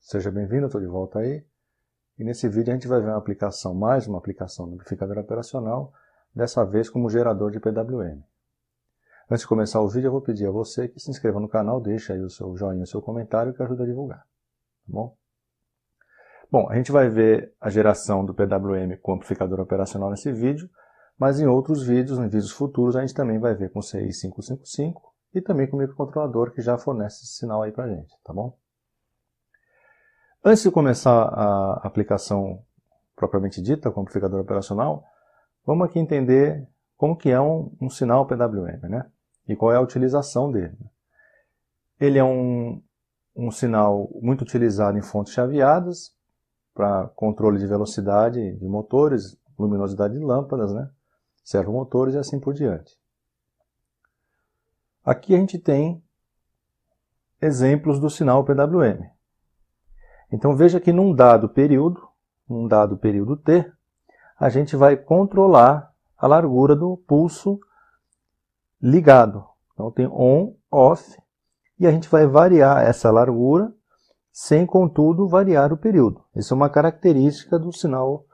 Seja bem-vindo, estou de volta aí. E nesse vídeo a gente vai ver mais uma aplicação do amplificador operacional, dessa vez como gerador de PWM. Antes de começar o vídeo, eu vou pedir a você que se inscreva no canal, deixe aí o seu joinha, o seu comentário que ajuda a divulgar, tá bom? Bom, a gente vai ver a geração do PWM com amplificador operacional nesse vídeo, mas em outros vídeos, em vídeos futuros, a gente também vai ver com CI 555 e também com o microcontrolador que já fornece esse sinal aí pra gente, tá bom? Antes de começar a aplicação propriamente dita, com o amplificador operacional, vamos aqui entender como que é um sinal PWM, né? E qual é a utilização dele. Ele é um sinal muito utilizado em fontes chaveadas, para controle de velocidade de motores, luminosidade de lâmpadas, né? Servomotores e assim por diante. Aqui a gente tem exemplos do sinal PWM. Então veja que num dado período T, a gente vai controlar a largura do pulso ligado. Então tem on, off, e a gente vai variar essa largura sem, contudo, variar o período. Isso é uma característica do sinal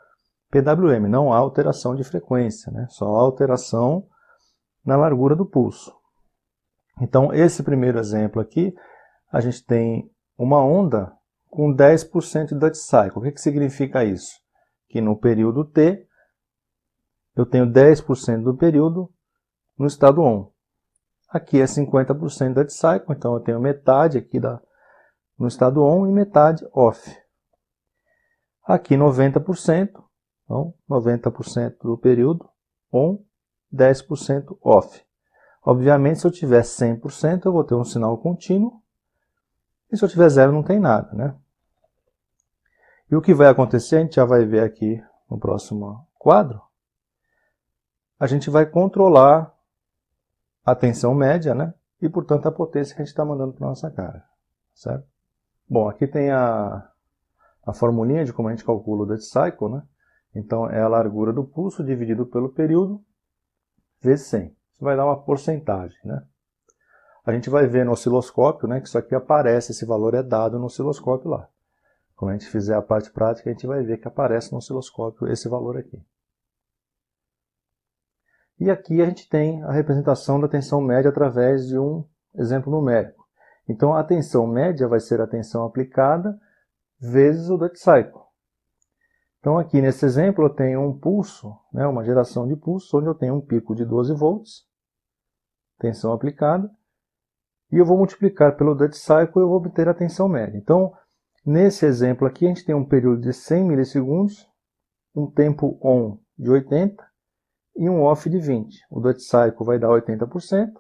PWM, não há alteração de frequência, né? Só alteração na largura do pulso. Então esse primeiro exemplo aqui, a gente tem uma onda com 10% de duty cycle. O que significa isso? Que no período T, eu tenho 10% do período no estado ON. Aqui é 50% duty cycle, então eu tenho metade aqui no estado ON e metade OFF. Aqui 90%, então 90% do período ON, 10% OFF. Obviamente, se eu tiver 100%, eu vou ter um sinal contínuo, e se eu tiver zero, não tem nada, né? E o que vai acontecer, a gente já vai ver aqui no próximo quadro, a gente vai controlar a tensão média, né? E, portanto, a potência que a gente está mandando para a nossa carga, certo? Bom, aqui tem a formulinha de como a gente calcula o duty cycle, né? Então, é a largura do pulso dividido pelo período vezes 100. Isso vai dar uma porcentagem, né? A gente vai ver no osciloscópio, né, que isso aqui aparece, esse valor é dado no osciloscópio lá. Quando a gente fizer a parte prática, a gente vai ver que aparece no osciloscópio esse valor aqui. E aqui a gente tem a representação da tensão média através de um exemplo numérico. Então a tensão média vai ser a tensão aplicada vezes o duty cycle. Então aqui nesse exemplo eu tenho um pulso, né, uma geração de pulso, onde eu tenho um pico de 12 volts, tensão aplicada, e eu vou multiplicar pelo duty cycle e eu vou obter a tensão média. Então, nesse exemplo aqui, a gente tem um período de 100 milissegundos, um tempo on de 80 e um off de 20. O duty cycle vai dar 80%,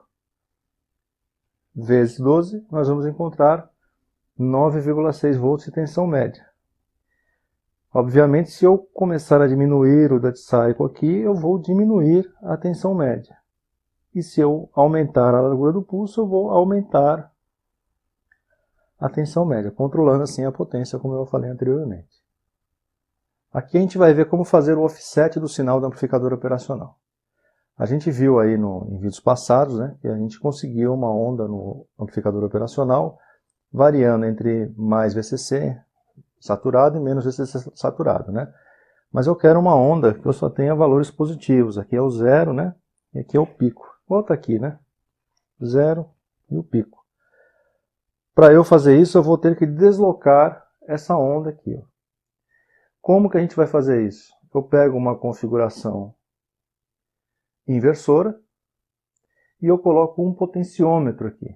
vezes 12, nós vamos encontrar 9,6 volts de tensão média. Obviamente, se eu começar a diminuir o duty cycle aqui, eu vou diminuir a tensão média. E se eu aumentar a largura do pulso, eu vou aumentar a tensão média, controlando assim a potência, como eu falei anteriormente. Aqui a gente vai ver como fazer o offset do sinal do amplificador operacional. A gente viu aí em vídeos passados, né, que a gente conseguiu uma onda no amplificador operacional variando entre mais VCC saturado e menos VCC saturado, né? Mas eu quero uma onda que eu só tenha valores positivos. Aqui é o zero, né? E aqui é o pico. Volta aqui, né? Zero e o pico. Para eu fazer isso, eu vou ter que deslocar essa onda aqui. Ó. Como que a gente vai fazer isso? Eu pego uma configuração inversora e eu coloco um potenciômetro aqui.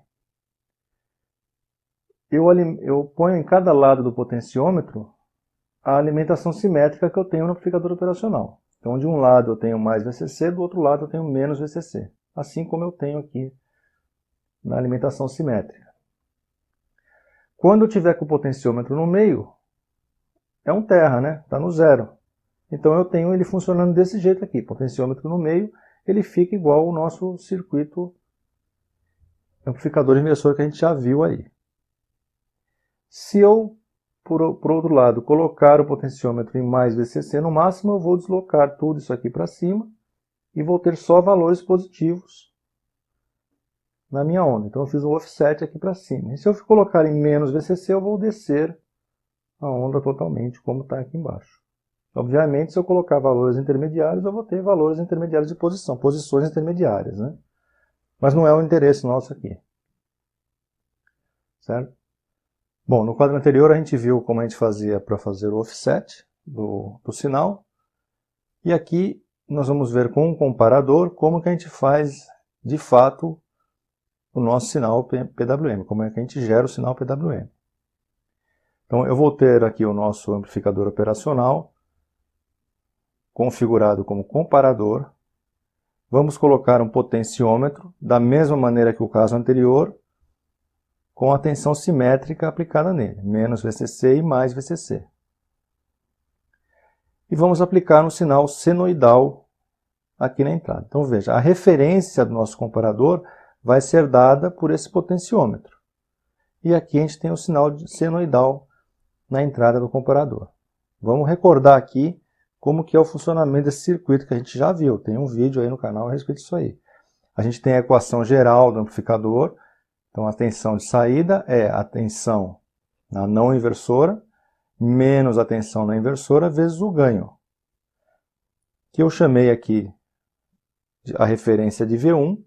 Eu ponho em cada lado do potenciômetro a alimentação simétrica que eu tenho no amplificador operacional. Então, de um lado eu tenho mais VCC, do outro lado eu tenho menos VCC. Assim como eu tenho aqui na alimentação simétrica. Quando eu tiver com o potenciômetro no meio, é um terra, né? Está no zero. Então eu tenho ele funcionando desse jeito aqui. Potenciômetro no meio, ele fica igual ao nosso circuito amplificador inversor que a gente já viu aí. Se eu, por outro lado, colocar o potenciômetro em mais VCC, no máximo eu vou deslocar tudo isso aqui para cima e vou ter só valores positivos na minha onda. Então eu fiz um offset aqui para cima. E se eu colocar em menos VCC, eu vou descer a onda totalmente como está aqui embaixo. Obviamente, se eu colocar valores intermediários, eu vou ter valores intermediários de posição, posições intermediárias, né? Mas não é o interesse nosso aqui. Certo? Bom, no quadro anterior a gente viu como a gente fazia para fazer o offset do sinal. E aqui nós vamos ver com um comparador como que a gente faz de fato o nosso sinal PWM, como é que a gente gera o sinal PWM. Então eu vou ter aqui o nosso amplificador operacional configurado como comparador. Vamos colocar um potenciômetro, da mesma maneira que o caso anterior, com a tensão simétrica aplicada nele, menos VCC e mais VCC. E vamos aplicar um sinal senoidal aqui na entrada. Então veja, a referência do nosso comparador vai ser dada por esse potenciômetro. E aqui a gente tem o sinal senoidal na entrada do comparador. Vamos recordar aqui como que é o funcionamento desse circuito que a gente já viu. Tem um vídeo aí no canal a respeito disso aí. A gente tem a equação geral do amplificador. Então a tensão de saída é a tensão na não inversora menos a tensão na inversora vezes o ganho, que eu chamei aqui a referência de V1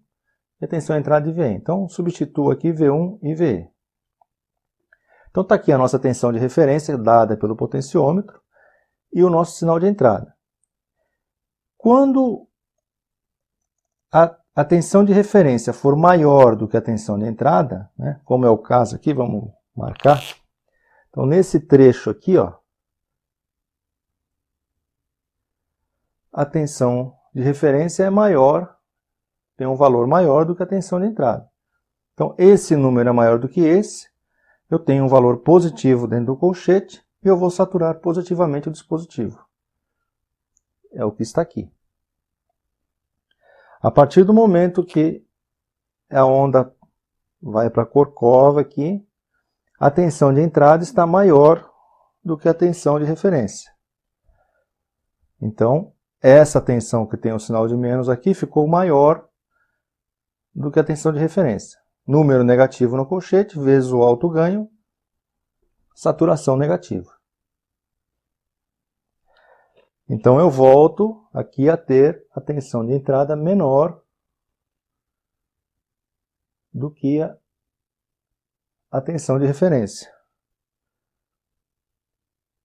e a tensão entrada de VE. Então substituo aqui V1 e VE. Então está aqui a nossa tensão de referência dada pelo potenciômetro e o nosso sinal de entrada. Quando a tensão de referência for maior do que a tensão de entrada, né, como é o caso aqui, vamos marcar. Então nesse trecho aqui, ó, a tensão de referência é maior, tem um valor maior do que a tensão de entrada. Então esse número é maior do que esse, eu tenho um valor positivo dentro do colchete e eu vou saturar positivamente o dispositivo. É o que está aqui. A partir do momento que a onda vai para a corcova aqui, a tensão de entrada está maior do que a tensão de referência. Então, essa tensão que tem o sinal de menos aqui ficou maior do que a tensão de referência. Número negativo no colchete vezes o alto ganho, saturação negativa. Então eu volto aqui a ter a tensão de entrada menor do que a tensão de referência.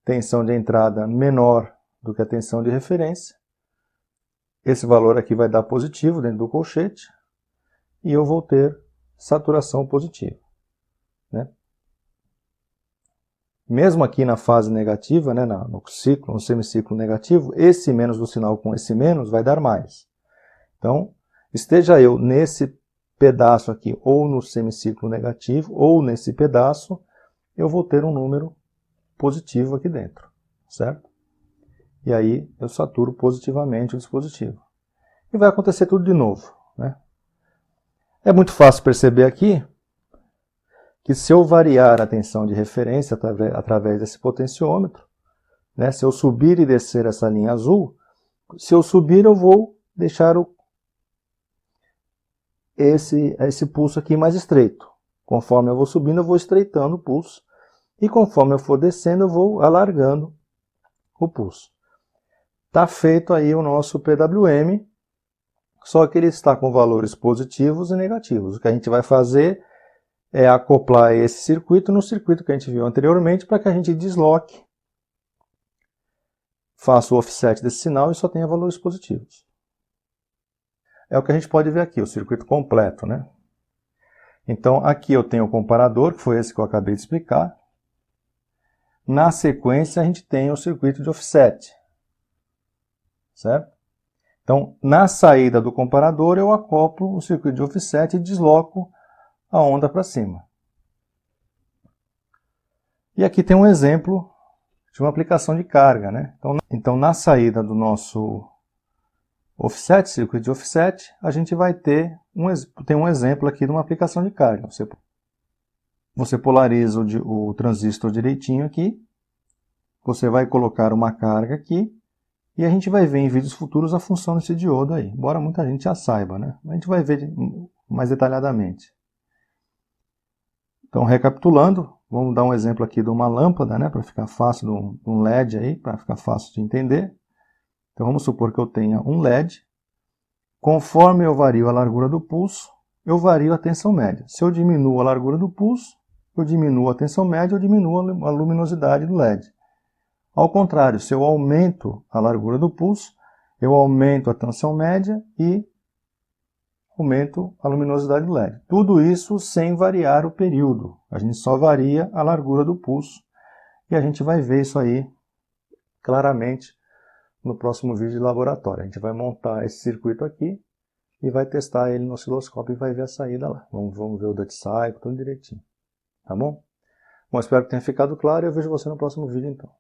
Tensão de entrada menor do que a tensão de referência. Esse valor aqui vai dar positivo dentro do colchete e eu vou ter saturação positiva, né? Mesmo aqui na fase negativa, né, no ciclo, no semiciclo negativo, esse menos do sinal com esse menos vai dar mais. Então, esteja eu nesse pedaço aqui, ou no semiciclo negativo, ou nesse pedaço, eu vou ter um número positivo aqui dentro, certo? E aí eu saturo positivamente o dispositivo. E vai acontecer tudo de novo, né? É muito fácil perceber aqui que se eu variar a tensão de referência através desse potenciômetro, né, se eu subir e descer essa linha azul, se eu subir eu vou deixar esse pulso aqui mais estreito. Conforme eu vou subindo, eu vou estreitando o pulso. E conforme eu for descendo, eu vou alargando o pulso. Está feito aí o nosso PWM, só que ele está com valores positivos e negativos. O que a gente vai fazer é acoplar esse circuito no circuito que a gente viu anteriormente para que a gente desloque, faça o offset desse sinal e só tenha valores positivos. É o que a gente pode ver aqui, o circuito completo, né? Então aqui eu tenho o comparador, que foi esse que eu acabei de explicar. Na sequência a gente tem o circuito de offset, certo? Então na saída do comparador eu acoplo o circuito de offset e desloco a onda para cima. E aqui tem um exemplo de uma aplicação de carga, né? Então na saída do nosso offset, circuito de offset, a gente vai ter um exemplo aqui de uma aplicação de carga. Você polariza o transistor direitinho aqui, você vai colocar uma carga aqui, e a gente vai ver em vídeos futuros a função desse diodo aí, embora muita gente já saiba, né? A gente vai ver mais detalhadamente. Então, recapitulando, Vamos dar um exemplo aqui de uma lâmpada, né, para ficar fácil, de um LED aí, para ficar fácil de entender. Então vamos supor que eu tenha um LED. Conforme eu vario a largura do pulso, eu vario a tensão média. Se eu diminuo a largura do pulso, eu diminuo a tensão média, eu diminuo a luminosidade do LED. Ao contrário, se eu aumento a largura do pulso, eu aumento a tensão média e aumento a luminosidade do LED. Tudo isso sem variar o período. A gente só varia a largura do pulso. E a gente vai ver isso aí claramente no próximo vídeo de laboratório. A gente vai montar esse circuito aqui e vai testar ele no osciloscópio e vai ver a saída lá. Vamos ver o duty cycle, tudo direitinho. Tá bom? Bom, espero que tenha ficado claro e eu vejo você no próximo vídeo então.